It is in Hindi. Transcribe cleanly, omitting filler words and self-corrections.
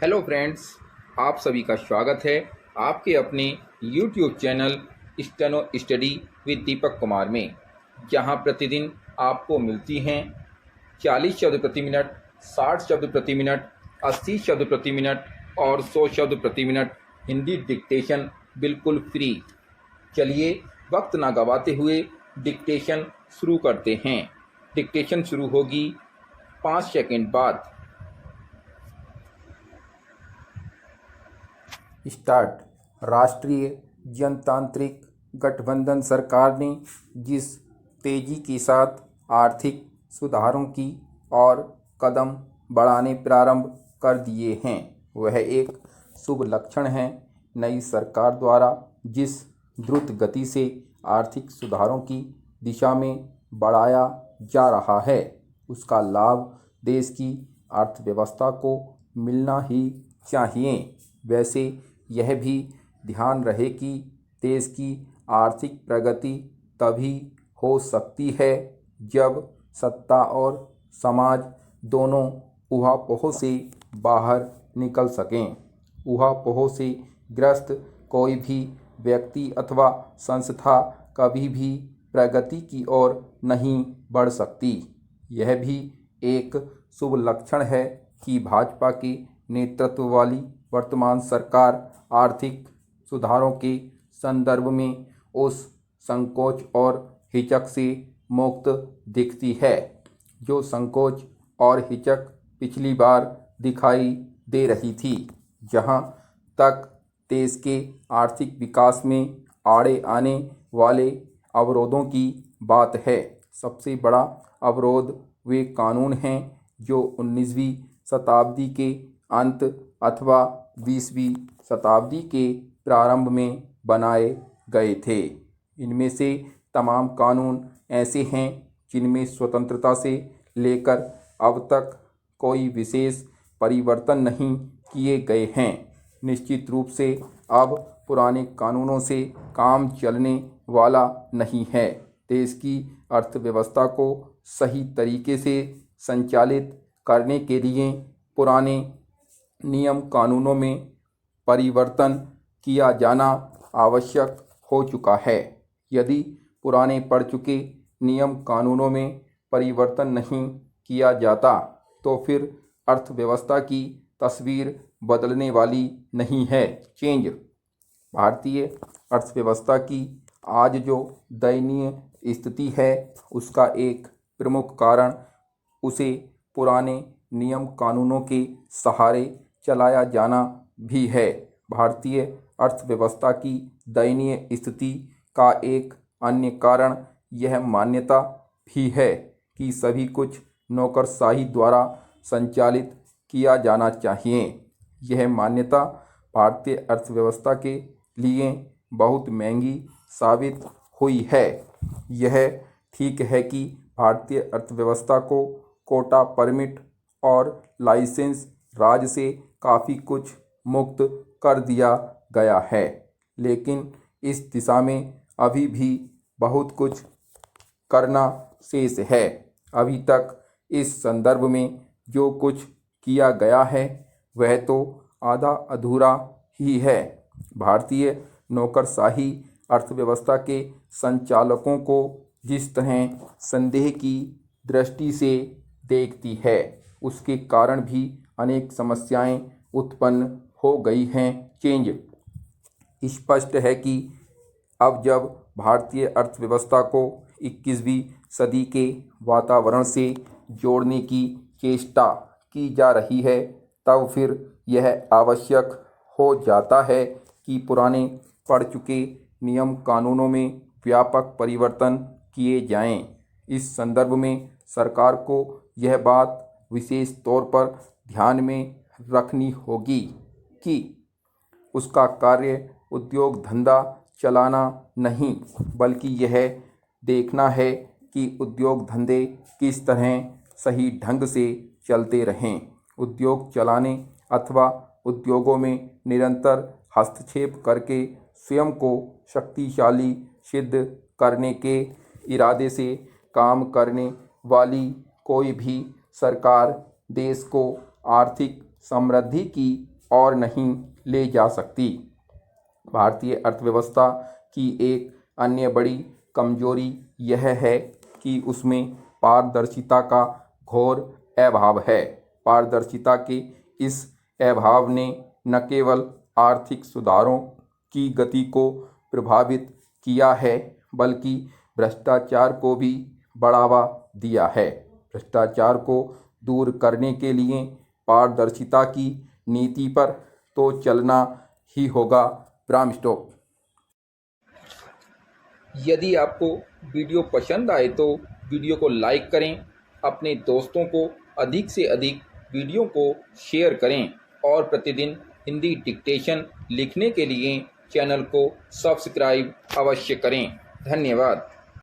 हेलो फ्रेंड्स, आप सभी का स्वागत है आपके अपने YouTube channel steno study with Deepak Kumar में, जहां प्रतिदिन आपको मिलती हैं 40 शब्द प्रति मिनट, 60 शब्द प्रति मिनट, 80 शब्द प्रति मिनट और 100 शब्द प्रति मिनट हिंदी डिक्टेशन बिल्कुल फ्री। चलिए वक्त ना गवाते हुए डिक्टेशन शुरू करते हैं। डिक्टेशन शुरू होगी 5 सेकंड बाद। स्टार्ट। राष्ट्रीय जनतांत्रिक गठबंधन सरकार ने जिस तेजी के साथ आर्थिक सुधारों की और कदम बढ़ाने प्रारंभ कर दिए हैं, वह एक शुभ लक्षण है। नई सरकार द्वारा जिस द्रुत गति से आर्थिक सुधारों की दिशा में बढ़ाया जा रहा है, उसका लाभ देश की अर्थव्यवस्था को मिलना ही चाहिए। वैसे यह भी ध्यान रहे कि देश की आर्थिक प्रगति तभी हो सकती है जब सत्ता और समाज दोनों ऊहापोह से बाहर निकल सकें। ऊहापोह से ग्रस्त कोई भी व्यक्ति अथवा संस्था कभी भी प्रगति की ओर नहीं बढ़ सकती। यह भी एक शुभ लक्षण है कि भाजपा के नेतृत्व वाली वर्तमान सरकार आर्थिक सुधारों के संदर्भ में उस संकोच और हिचक से मुक्त दिखती है जो संकोच और हिचक पिछली बार दिखाई दे रही थी। जहां तक देश के आर्थिक विकास में आड़े आने वाले अवरोधों की बात है, सबसे बड़ा अवरोध वे कानून हैं जो 19वीं शताब्दी के अंत अथवा 20वीं शताब्दी के प्रारंभ में बनाए गए थे। इनमें से तमाम कानून ऐसे हैं जिनमें स्वतंत्रता से लेकर अब तक कोई विशेष परिवर्तन नहीं किए गए हैं। निश्चित रूप से अब पुराने कानूनों से काम चलने वाला नहीं है। देश की अर्थव्यवस्था को सही तरीके से संचालित करने के लिए पुराने नियम कानूनों में परिवर्तन किया जाना आवश्यक हो चुका है। यदि पुराने पड़ चुके नियम कानूनों में परिवर्तन नहीं किया जाता तो फिर अर्थव्यवस्था की तस्वीर बदलने वाली नहीं है। चेंज। भारतीय अर्थव्यवस्था की आज जो दयनीय स्थिति है, उसका एक प्रमुख कारण उसे पुराने नियम कानूनों के सहारे चलाया जाना भी है। भारतीय अर्थव्यवस्था की दयनीय स्थिति का एक अन्य कारण यह मान्यता भी है कि सभी कुछ नौकरशाही द्वारा संचालित किया जाना चाहिए। यह मान्यता भारतीय अर्थव्यवस्था के लिए बहुत महंगी साबित हुई है। यह ठीक है कि भारतीय अर्थव्यवस्था को कोटा, परमिट और लाइसेंस राज से काफ़ी कुछ मुक्त कर दिया गया है, लेकिन इस दिशा में अभी भी बहुत कुछ करना शेष है। अभी तक इस संदर्भ में जो कुछ किया गया है वह तो आधा अधूरा ही है। भारतीय नौकरशाही अर्थव्यवस्था के संचालकों को जिस तरह संदेह की दृष्टि से देखती है, उसके कारण भी अनेक समस्याएं उत्पन्न हो गई हैं। चेंज। स्पष्ट है कि अब जब भारतीय अर्थव्यवस्था को 21वीं सदी के वातावरण से जोड़ने की चेष्टा की जा रही है, तब फिर यह आवश्यक हो जाता है कि पुराने पड़ चुके नियम कानूनों में व्यापक परिवर्तन किए जाएं। इस संदर्भ में सरकार को यह बात विशेष तौर पर ध्यान में रखनी होगी कि उसका कार्य उद्योग धंधा चलाना नहीं, बल्कि यह देखना है कि उद्योग धंधे किस तरह सही ढंग से चलते रहें। उद्योग चलाने अथवा उद्योगों में निरंतर हस्तक्षेप करके स्वयं को शक्तिशाली सिद्ध करने के इरादे से काम करने वाली कोई भी सरकार देश को आर्थिक समृद्धि की और नहीं ले जा सकती। भारतीय अर्थव्यवस्था की एक अन्य बड़ी कमजोरी यह है कि उसमें पारदर्शिता का घोर अभाव है। पारदर्शिता के इस अभाव ने न केवल आर्थिक सुधारों की गति को प्रभावित किया है, बल्कि भ्रष्टाचार को भी बढ़ावा दिया है। भ्रष्टाचार को दूर करने के लिए पारदर्शिता की नीति पर तो चलना ही होगा। ब्राह्म स्टॉप। यदि आपको वीडियो पसंद आए तो वीडियो को लाइक करें, अपने दोस्तों को अधिक से अधिक वीडियो को शेयर करें और प्रतिदिन हिंदी डिक्टेशन लिखने के लिए चैनल को सब्सक्राइब अवश्य करें। धन्यवाद।